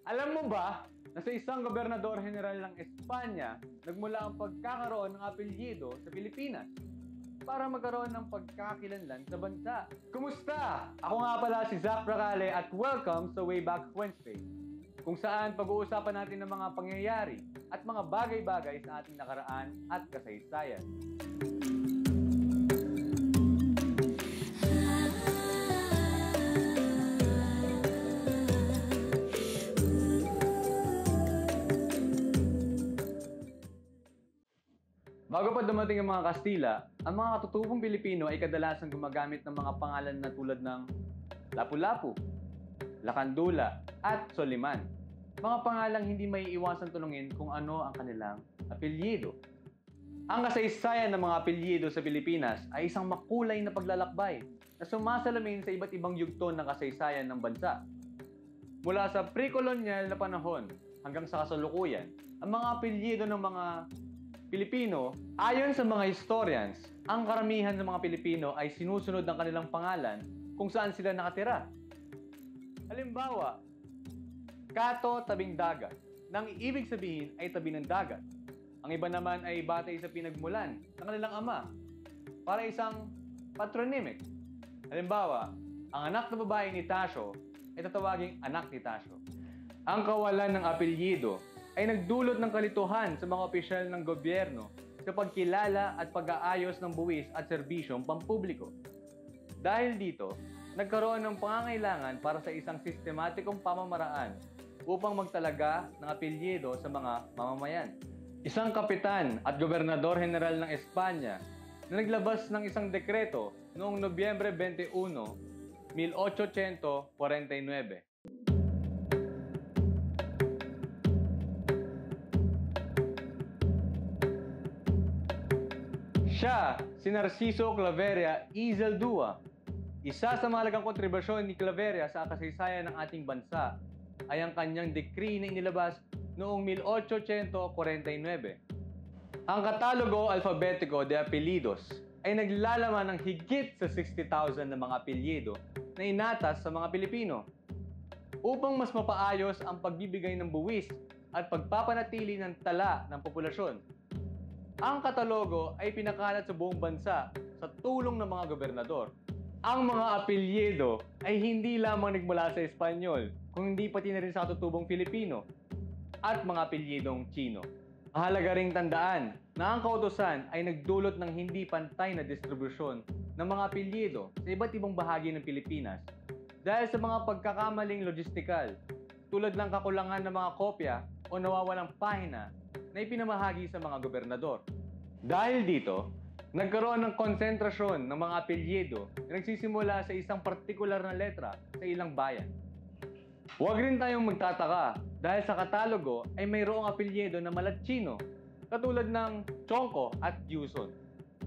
Alam mo ba na sa isang gobernador general ng Espanya, nagmula ang pagkakaroon ng apelyido sa Pilipinas para magkaroon ng pagkakakilanlan sa bansa? Kumusta? Ako nga pala si Zach Bracale at welcome sa Wayback Wednesday, kung saan pag-uusapan natin ng mga pangyayari at mga bagay-bagay sa ating nakaraan at kasaysayan. Bago pa dumating ang mga Kastila, ang mga katutubong Pilipino ay kadalasang gumagamit ng mga pangalan na tulad ng Lapu-Lapu, Lakandula, at Soliman. Mga pangalang hindi may iwasang tanungin kung ano ang kanilang apelyido. Ang kasaysayan ng mga apelyido sa Pilipinas ay isang makulay na paglalakbay na sumasalamin sa iba't ibang yugto ng kasaysayan ng bansa. Mula sa pre-kolonyal na panahon hanggang sa kasalukuyan, ang mga apelyido ng mga Pilipino, ayon sa mga historians, ang karamihan ng mga Pilipino ay sinusunod ng kanilang pangalan kung saan sila nakatira. Halimbawa, Kato tabing dagat, nang ibig sabihin ay tabi ng dagat. Ang iba naman ay batay sa pinagmulan ng kanilang ama para isang patronymic. Halimbawa, ang anak na babae ni Tasyo ay tatawaging anak ni Tasyo. Ang kawalan ng apelyido ay nagdulot ng kalituhan sa mga opisyal ng gobyerno sa pagkilala at pag-aayos ng buwis at serbisyong pampubliko. Dahil dito, nagkaroon ng pangangailangan para sa isang sistematikong pamamaraan upang magtalaga ng apelyido sa mga mamamayan. Isang kapitan at gobernador general ng Espanya na naglabas ng isang dekreto noong Nobyembre 21, 1849. Siya, si Narciso Claveria y Zaldúa. Isa sa mahalagang kontribusyon ni Claveria sa kasaysayan ng ating bansa ay ang kanyang decree na inilabas noong 1849. Ang Katalogo Alfabetico de Apellidos ay naglalaman ng higit sa 60,000 na mga apelyido na inatas sa mga Pilipino. Upang mas mapaayos ang pagbibigay ng buwis at pagpapanatili ng tala ng populasyon, ang katalogo ay pinakalat sa buong bansa sa tulong ng mga gobernador. Ang mga apelyido ay hindi lamang nagmula sa Espanyol, kundi pati na rin sa katutubong Filipino at mga apelyidong Chino. Mahalaga ring tandaan na ang kautusan ay nagdulot ng hindi pantay na distribusyon ng mga apelyido sa iba't ibang bahagi ng Pilipinas dahil sa mga pagkakamaling logistikal, tulad ng kakulangan ng mga kopya o nawawalang pahina na ipinamahagi sa mga gobernador. Dahil dito, nagkaroon ng konsentrasyon ng mga apelyido na nagsisimula sa isang partikular na letra sa ilang bayan. Huwag rin tayong magtataka dahil sa katalogo ay mayroong apelyido na Malatsino, katulad ng Chongco at Yuson.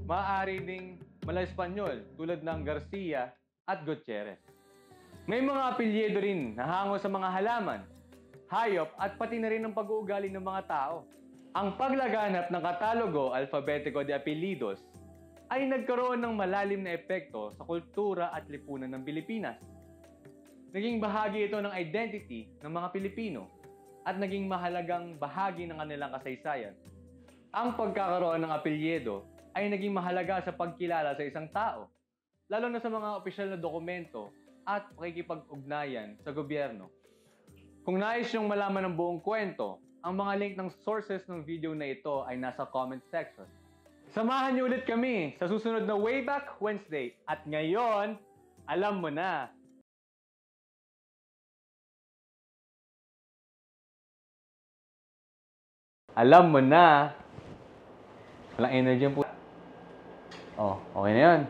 Maaari ding Mala-Espanyol tulad ng Garcia at Gutierrez. May mga apelyido rin na hango sa mga halaman, hayop at pati na rin ang pag-uugali ng mga tao. Ang paglaganap ng Katalogo Alfabetico de Apellidos ay nagkaroon ng malalim na epekto sa kultura at lipunan ng Pilipinas. Naging bahagi ito ng identity ng mga Pilipino at naging mahalagang bahagi ng kanilang kasaysayan. Ang pagkakaroon ng apelyido ay naging mahalaga sa pagkilala sa isang tao, lalo na sa mga opisyal na dokumento at pakikipag-ugnayan sa gobyerno. Kung nais niyong malaman ng buong kwento, ang mga link ng sources ng video na ito ay nasa comment section. Samahan niyo ulit kami sa susunod na Wayback Wednesday. At ngayon, alam mo na! Alam mo na! Walang energy yung Oh, okay na yun.